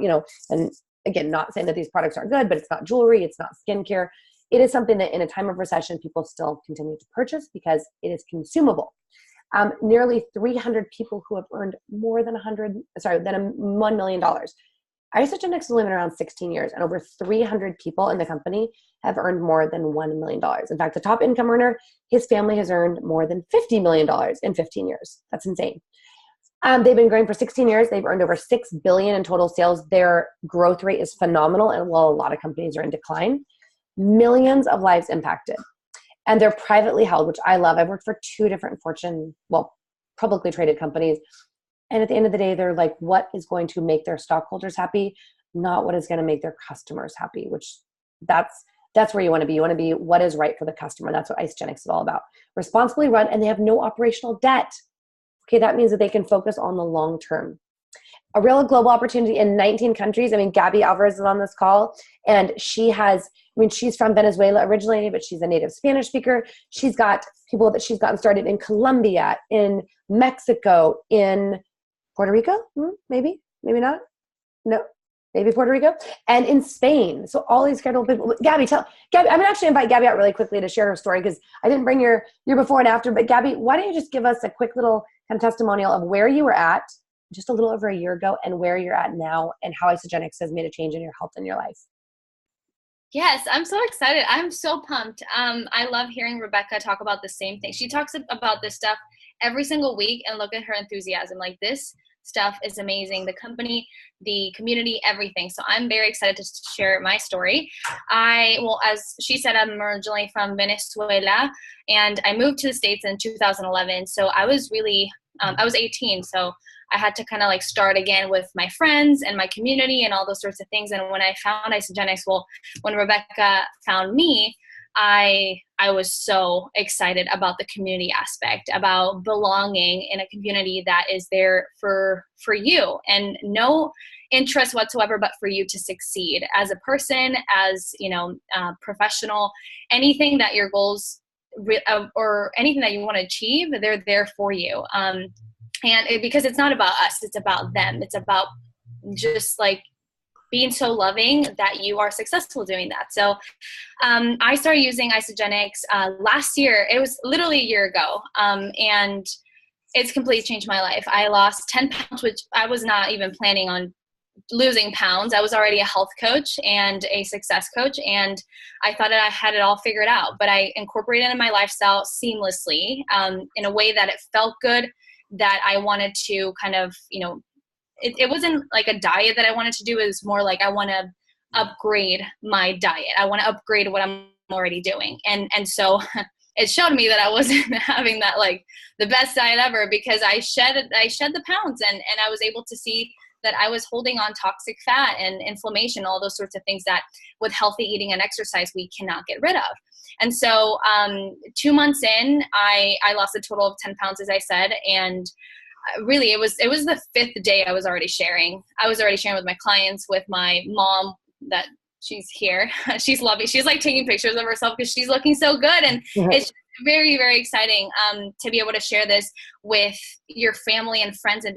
and again, not saying that these products aren't good, but it's not jewelry. It's not skincare. it is something that in a time of recession, people still continue to purchase because it is consumable. Nearly 300 people who have earned more than $1 million. Isagenix has been around 16 years, and over 300 people in the company have earned more than $1 million. In fact, the top income earner, his family has earned more than $50 million in 15 years. That's insane. They've been growing for 16 years. They've earned over $6 billion in total sales. Their growth rate is phenomenal, and while a lot of companies are in decline, millions of lives impacted. And they're privately held, which I love. I've worked for 2 different publicly traded companies. And at the end of the day, they're like, what is going to make their stockholders happy, not what is going to make their customers happy, which that's where you want to be. You want to be what is right for the customer. That's what Isagenix is all about. Responsibly run, and they have no operational debt. Okay, that means that they can focus on the long term. A real global opportunity in 19 countries. I mean, Gabby Alvarez is on this call, and she's from Venezuela originally, but she's a native Spanish speaker. She's got people that she's gotten started in Colombia, in Mexico, in Puerto Rico, maybe not. No, maybe Puerto Rico, and in Spain. So all these incredible people. Gabby, I'm gonna actually invite Gabby out really quickly to share her story because I didn't bring your before and after. But Gabby, why don't you just give us a quick little kind of testimonial of where you were at just a little over a year ago and where you're at now, and how Isagenix has made a change in your health and your life. Yes, I'm so excited. I'm so pumped. I love hearing Rebecca talk about the same thing. She talks about this stuff every single week, and look at her enthusiasm. Like, this stuff is amazing. The company, the community, everything. So I'm very excited to share my story. As she said, I'm originally from Venezuela, and I moved to the States in 2011. So I was really, I was 18. So I had to kind of like start again with my friends and my community and all those sorts of things. And when I found Isagenix, when Rebecca found me, I was so excited about the community aspect, about belonging in a community that is there for you, and no interest whatsoever but for you to succeed as a person, as professional, anything that your goals or anything that you want to achieve, they're there for you. Because it's not about us, it's about them. It's about just like being so loving that you are successful doing that. So I started using Isagenix last year. It was literally a year ago. And it's completely changed my life. I lost 10 pounds, which I was not even planning on losing pounds. I was already a health coach and a success coach, and I thought that I had it all figured out. But I incorporated it in my lifestyle seamlessly in a way that it felt good, that I wanted to kind of, it wasn't like a diet that I wanted to do. It was more like I want to upgrade my diet. I want to upgrade what I'm already doing. And so it showed me that I wasn't having that like the best diet ever, because I shed the pounds, and I was able to see that I was holding on toxic fat and inflammation, all those sorts of things that with healthy eating and exercise we cannot get rid of. And so 2 months in, I lost a total of 10 pounds, as I said. And really, it was the 5th day I was already sharing. I was already sharing with my clients, with my mom, that she's here. She's lovely. She's like taking pictures of herself because she's looking so good. And it's very, very exciting to be able to share this with your family and friends, and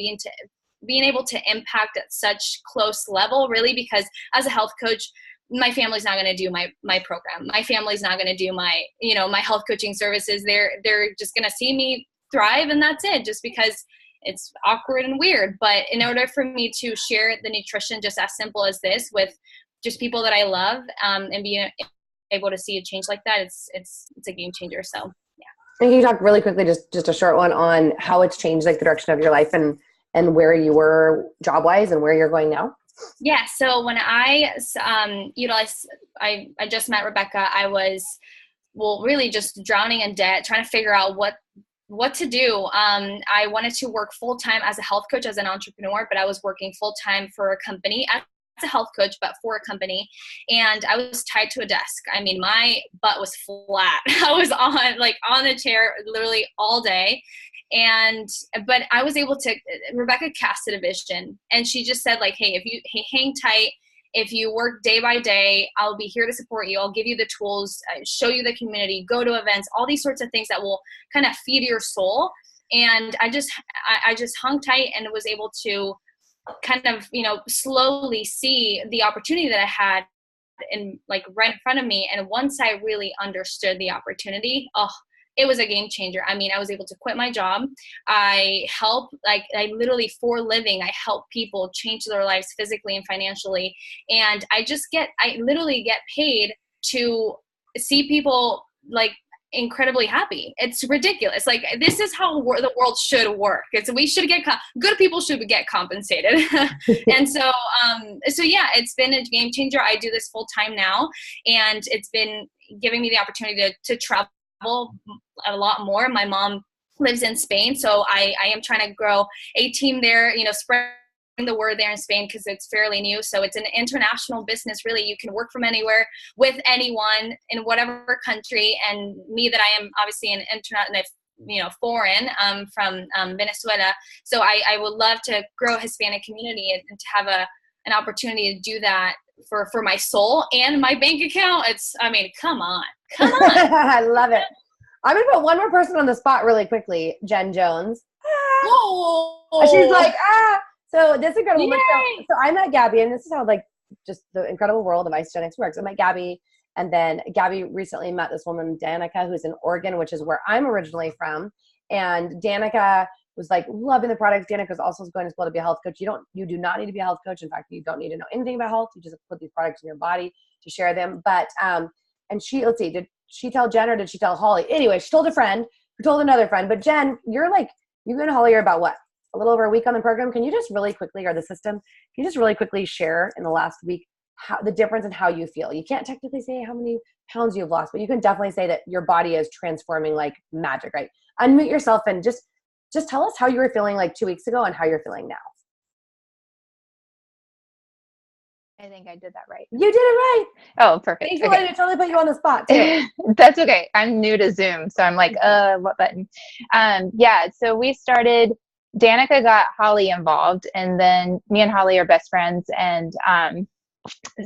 being able to impact at such close level, really, because as a health coach, my family's not going to do my program. My family's not going to do my health coaching services. They're just going to see me thrive, and that's it, just because it's awkward and weird. But in order for me to share the nutrition just as simple as this with just people that I love, and being able to see a change like that, it's a game changer. So yeah. And can you talk really quickly, just a short one, on how it's changed like the direction of your life and where you were job wise and where you're going now? Yeah. So when I utilized, I just met Rebecca, I was really just drowning in debt, trying to figure out what to do. I wanted to work full time as a health coach, as an entrepreneur, but I was working full time for a company as a health coach, but for a company. And I was tied to a desk. I mean, my butt was flat. I was on the chair literally all day. But I was able to, Rebecca casted a vision, and she just said, like, hey, hang tight. If you work day by day, I'll be here to support you. I'll give you the tools, show you the community, go to events, all these sorts of things that will kind of feed your soul. And I just hung tight and was able to kind of, slowly see the opportunity that I had in like right in front of me. And once I really understood the opportunity, oh, it was a game changer. I mean, I was able to quit my job. I literally for a living, I help people change their lives physically and financially. And I literally get paid to see people like incredibly happy. It's ridiculous. Like, this is how the world should work. We should get good people should get compensated. And so yeah, it's been a game changer. I do this full time now, and it's been giving me the opportunity to travel a lot more. My mom lives in Spain, so I am trying to grow a team there, spread the word there in Spain, because it's fairly new. So it's an international business. Really, you can work from anywhere with anyone in whatever country. And me, that I am obviously an internet, foreign, from Venezuela. So I would love to grow a Hispanic community and to have an opportunity to do that for my soul and my bank account. Come on. I love it. I'm going to put one more person on the spot really quickly. Jen Jones. Oh, she's like, So this incredible woman. So I met Gabby, and this is how just the incredible world of Isagenix works. I met Gabby, and then Gabby recently met this woman, Danica, who's in Oregon, which is where I'm originally from. And Danica was like loving the product. Danica was also going to school to be a health coach. You do not need to be a health coach. In fact, you don't need to know anything about health. You just put these products in your body to share them. But and let's see, did she tell Jen or did she tell Holly? Anyway, she told a friend who told another friend. But Jen, you and Holly are about what? A little over a week on the program. Can you just really quickly, or the system, can you just really quickly share in the last week how the difference in how you feel? You can't technically say how many pounds you've lost, but you can definitely say that your body is transforming like magic, right? Unmute yourself and just tell us how you were feeling like 2 weeks ago and how you're feeling now. I think I did that right. You did it right. Oh, perfect. Thanks for letting me totally put you on the spot too. That's okay. I'm new to Zoom, so I'm like, what button? Yeah, so we started, Danica got Holly involved, and then me and Holly are best friends, and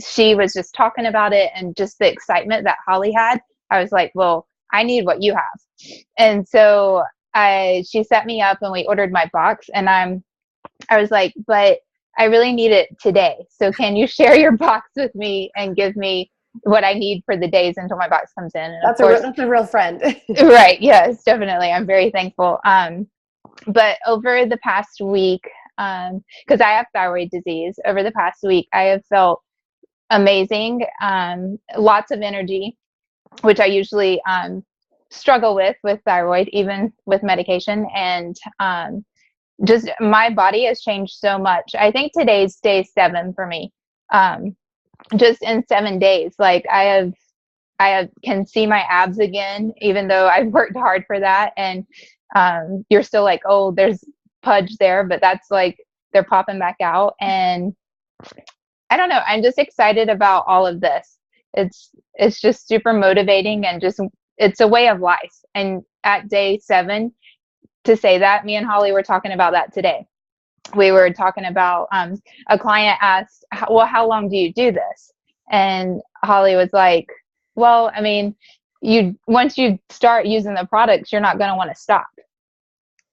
she was just talking about it, and just the excitement that Holly had. I was like, well, I need what you have. And so she set me up, and we ordered my box, and I was like, but I really need it today. So can you share your box with me and give me what I need for the days until my box comes in? And that's a real friend. Right. Yes, definitely. I'm very thankful. But over the past week, because I have thyroid disease, over the past week, I have felt amazing. Lots of energy, which I usually struggle with thyroid, even with medication. And just my body has changed so much. I think today's day 7 for me. Just in 7 days, like I can see my abs again, even though I've worked hard for that. And you're still like, oh, there's pudge there, but that's like they're popping back out. And I don't know, I'm just excited about all of this. It's just super motivating, and just it's a way of life. And at day 7, to say that, me and Holly were talking about that today. We were talking about a client asked, well, how long do you do this? And Holly was like, well, I mean, once you start using the products, you're not going to want to stop.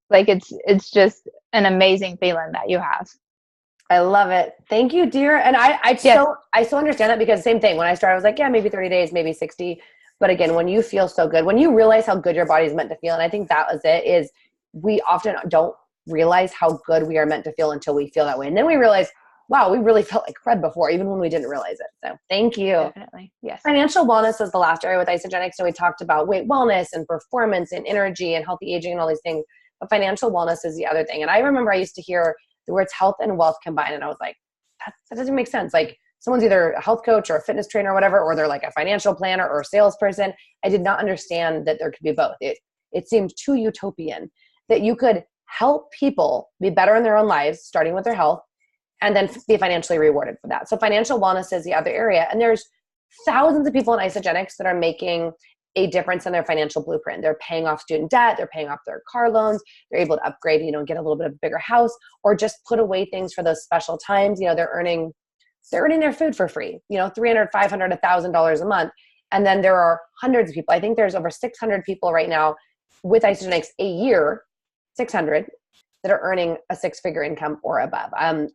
Like it's just an amazing feeling that you have. I love it. Thank you, dear. And I still understand that, because same thing. When I started, I was like, yeah, maybe 30 days, maybe 60. But again, when you feel so good, when you realize how good your body's meant to feel, and I think that was it, is we often don't realize how good we are meant to feel until we feel that way. And then we realize, wow, we really felt like crud before, even when we didn't realize it. So thank you. Definitely. Yes. Financial wellness is the last area with Isagenix. So we talked about weight wellness and performance and energy and healthy aging and all these things. But financial wellness is the other thing. And I remember I used to hear the words health and wealth combined, and I was like, that doesn't make sense. Like, someone's either a health coach or a fitness trainer or whatever, or they're like a financial planner or a salesperson. I did not understand that there could be both. It seemed too utopian that you could help people be better in their own lives, starting with their health, and then be financially rewarded for that. So financial wellness is the other area. And there's thousands of people in Isagenix that are making a difference in their financial blueprint. They're paying off student debt. They're paying off their car loans. They're able to upgrade, get a little bit of a bigger house, or just put away things for those special times. They're earning their food for free, $300, $500, $1,000 a month. And then there are hundreds of people. I think there's over 600 people right now with Isagenix a year, 600, that are earning a 6-figure income or above.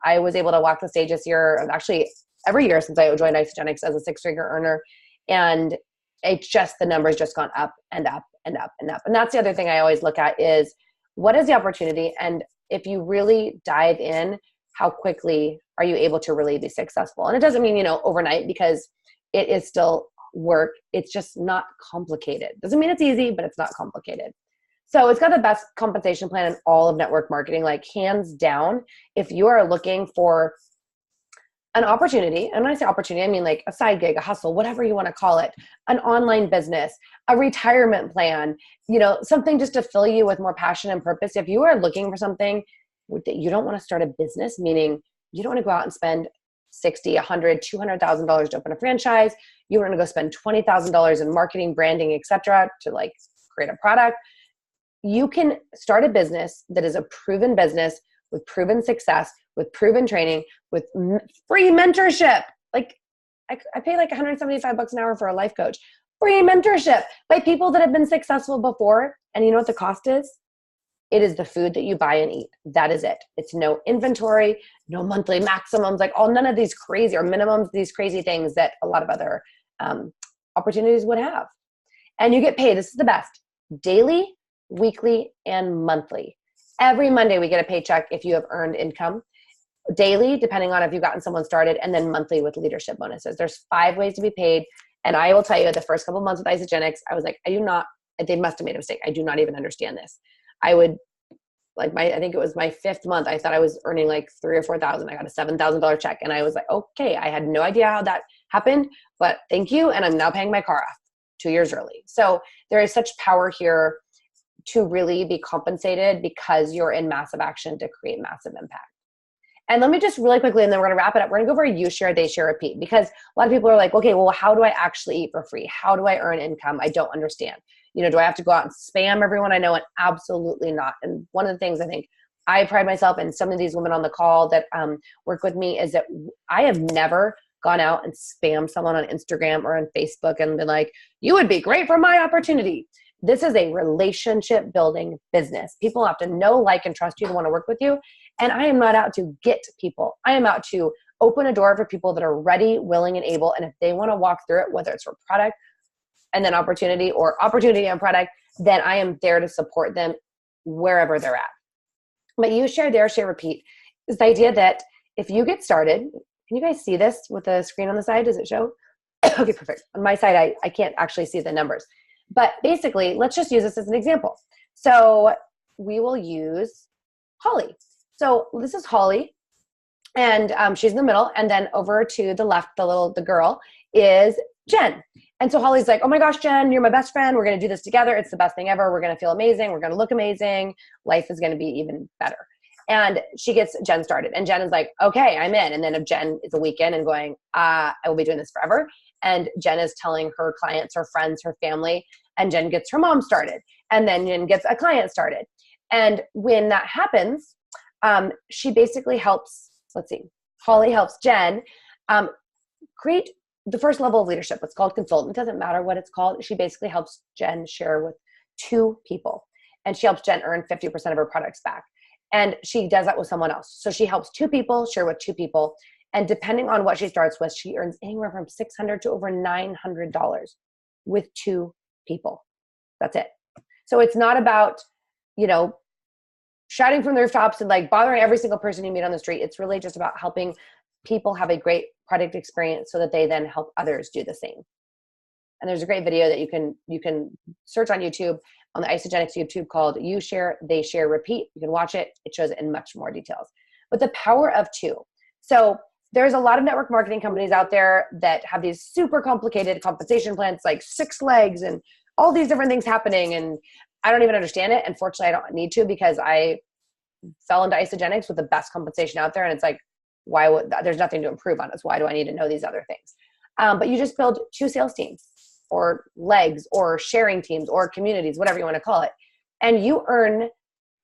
I was able to walk the stage this year. Actually, every year since I joined Isagenix as a six-figure earner. And it's just, the numbers just gone up and up and up and up. And that's the other thing I always look at is what is the opportunity? And if you really dive in, how quickly are you able to really be successful? And it doesn't mean, overnight, because it is still work. It's just not complicated. Doesn't mean it's easy, but it's not complicated. So it's got the best compensation plan in all of network marketing, like hands down. If you are looking for an opportunity, and when I say opportunity, I mean like a side gig, a hustle, whatever you want to call it, an online business, a retirement plan, something just to fill you with more passion and purpose. If you are looking for something that you don't want to start a business, meaning you don't want to go out and spend $60, $100, $200,000 to open a franchise. You want to go spend $20,000 in marketing, branding, etc., to like create a product. You can start a business that is a proven business with proven success, with proven training, with free mentorship. Like I pay like $175 an hour for a life coach. Free mentorship by people that have been successful before. And you know what the cost is? It is the food that you buy and eat. That is it. It's no inventory, no monthly maximums, like none of these crazy or minimums, these crazy things that a lot of other opportunities would have. And you get paid, this is the best, daily, weekly, and monthly. Every Monday we get a paycheck if you have earned income. Daily, depending on if you've gotten someone started, and then monthly with leadership bonuses. There's 5 ways to be paid. And I will tell you, the first couple of months with Isagenix, I was like, they must have made a mistake. I do not even understand this. I would I think it was my 5th month. I thought I was earning like $3,000 or $4,000. I got a $7,000 check. And I was like, okay, I had no idea how that happened, but thank you. And I'm now paying my car off 2 years early. So there is such power here to really be compensated because you're in massive action to create massive impact. And let me just really quickly, and then we're going to wrap it up. We're going to go over you share, they share, repeat, because a lot of people are like, okay, well, how do I actually eat for free? How do I earn income? I don't understand. Do I have to go out and spam everyone I know? And absolutely not. And one of the things I think I pride myself and some of these women on the call that work with me is that I have never gone out and spammed someone on Instagram or on Facebook and been like, you would be great for my opportunity. This is a relationship building business. People have to know, like, and trust you to want to work with you. And I am not out to get people. I am out to open a door for people that are ready, willing, and able. And if they want to walk through it, whether it's for product and then opportunity or opportunity and product, then I am there to support them wherever they're at. But you share, their share, repeat is the idea that if you get started, can you guys see this with the screen on the side? Does it show? Okay, perfect. On my side, I can't actually see the numbers. But basically, let's just use this as an example. So we will use Holly. So this is Holly, and she's in the middle. And then over to the left, the girl is Jen. And so Holly's like, oh my gosh, Jen, you're my best friend. We're going to do this together. It's the best thing ever. We're going to feel amazing. We're going to look amazing. Life is going to be even better. And she gets Jen started. And Jen is like, okay, I'm in. And then if Jen is a weekend and going, I will be doing this forever. And Jen is telling her clients, her friends, her family, and Jen gets her mom started. And then Jen gets a client started. And when that happens, she basically helps, Holly helps Jen create the first level of leadership. It's called consultant. It doesn't matter what it's called. She basically helps Jen share with 2 people. And she helps Jen earn 50% of her products back. And she does that with someone else. So she helps 2 people share with 2 people. And depending on what she starts with, she earns anywhere from $600 to over $900 with 2 people. That's it. So it's not about, shouting from the rooftops and like bothering every single person you meet on the street. It's really just about helping people have a great product experience so that they then help others do the same. And there's a great video that you can search on YouTube, on the Isagenix YouTube, called You Share, They Share, Repeat. You can watch it. It shows it in much more details. But the power of 2. So there's a lot of network marketing companies out there that have these super complicated compensation plans, like 6 legs and all these different things happening. And I don't even understand it. Unfortunately, I don't need to, because I fell into Isagenix with the best compensation out there. And it's like, there's nothing to improve on us. Why do I need to know these other things? But you just build 2 sales teams or legs or sharing teams or communities, whatever you want to call it. And you earn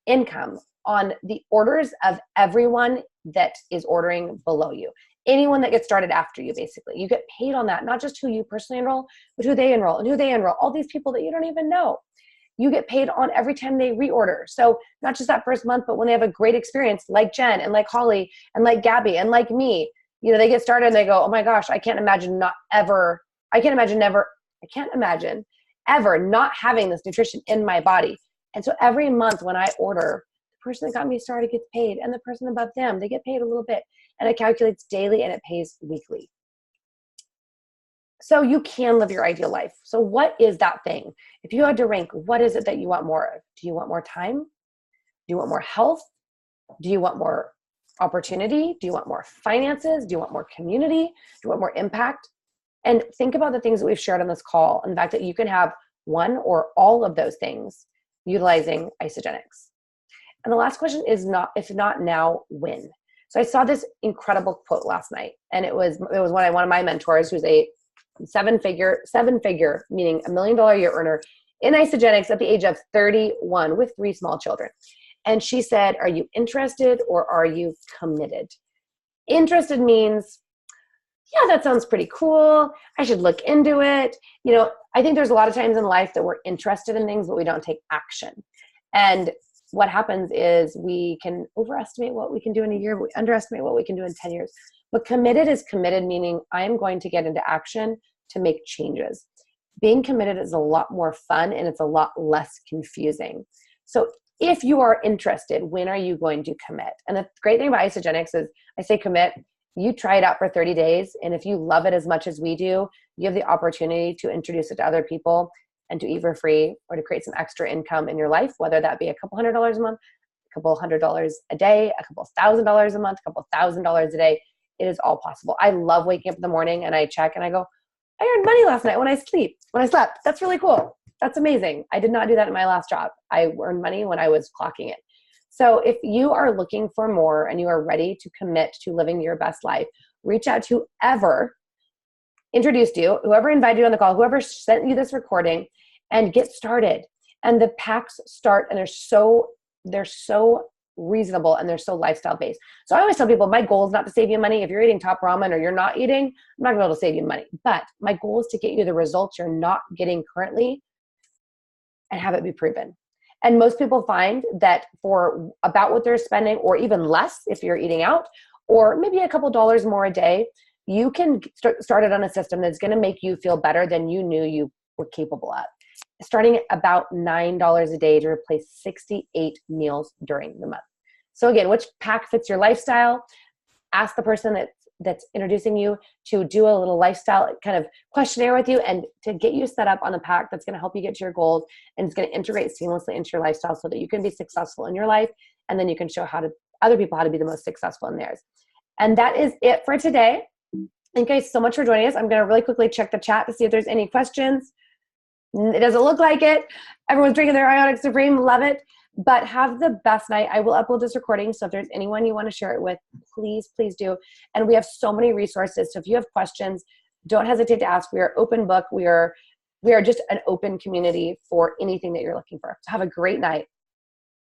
income on the orders of everyone that is ordering below you. Anyone that gets started after you, basically. You get paid on that, not just who you personally enroll, but who they enroll and who they enroll. All these people that you don't even know. You get paid on every time they reorder. So not just that first month, but when they have a great experience, like Jen and like Holly and like Gabby and like me, You know, they get started and they go, oh my gosh, I can't imagine ever not having this nutrition in my body. And so every month when I order, the person that got me started gets paid, and the person above them, they get paid a little bit, and it calculates daily and it pays weekly. So you can live your ideal life. So what is that thing? If you had to rank, what is it that you want more of? Do you want more time? Do you want more health? Do you want more opportunity? Do you want more finances? Do you want more community? Do you want more impact? And think about the things that we've shared on this call, and the fact that you can have one or all of those things utilizing Isagenix. And the last question is not, if not now, when? So I saw this incredible quote last night, and it was one of my mentors, who's a seven figure, meaning $1 million a year earner in Isagenix at the age of 31 with 3 small children. And she said, are you interested or are you committed? Interested means, yeah, that sounds pretty cool. I should look into it. You know, I think there's a lot of times in life that we're interested in things, but we don't take action. And what happens is we can overestimate what we can do in a year, but we underestimate what we can do in 10 years. But committed is committed, meaning I'm going to get into action to make changes. Being committed is a lot more fun, and it's a lot less confusing. So if you are interested, when are you going to commit? And the great thing about Isagenix is I say commit. You try it out for 30 days. And if you love it as much as we do, you have the opportunity to introduce it to other people and to eat for free, or to create some extra income in your life, whether that be a couple $100s a month, a couple $100 a day, a couple $1,000 a month, a couple $1,000 a day. It is all possible. I love waking up in the morning and I check and I go, I earned money last night when I slept. That's really cool. That's amazing. I did not do that in my last job. I earned money when I was clocking it. So if you are looking for more and you are ready to commit to living your best life, reach out to whoever introduced you, whoever invited you on the call, whoever sent you this recording, and get started. And the packs start, and they're so reasonable, and they're so lifestyle based. So I always tell people, my goal is not to save you money. If you're eating top ramen or you're not eating, I'm not gonna be able to save you money. But my goal is to get you the results you're not getting currently and have it be proven. And most people find that for about what they're spending, or even less if you're eating out, or maybe a couple dollars more a day, you can start it on a system that's going to make you feel better than you knew you were capable of. Starting at about $9 a day to replace 68 meals during the month. So again, which pack fits your lifestyle? Ask the person that's introducing you to do a little lifestyle kind of questionnaire with you, and to get you set up on a pack that's going to help you get to your goals, and it's going to integrate seamlessly into your lifestyle so that you can be successful in your life, and then you can show other people how to be the most successful in theirs. And that is it for today. Thank you guys so much for joining us. I'm going to really quickly check the chat to see if there's any questions. It doesn't look like it. Everyone's drinking their Ionic Supreme. Love it. But have the best night. I will upload this recording, so if there's anyone you want to share it with, please do. And we have so many resources. So if you have questions, don't hesitate to ask. We are open book. We are just an open community for anything that you're looking for. So have a great night.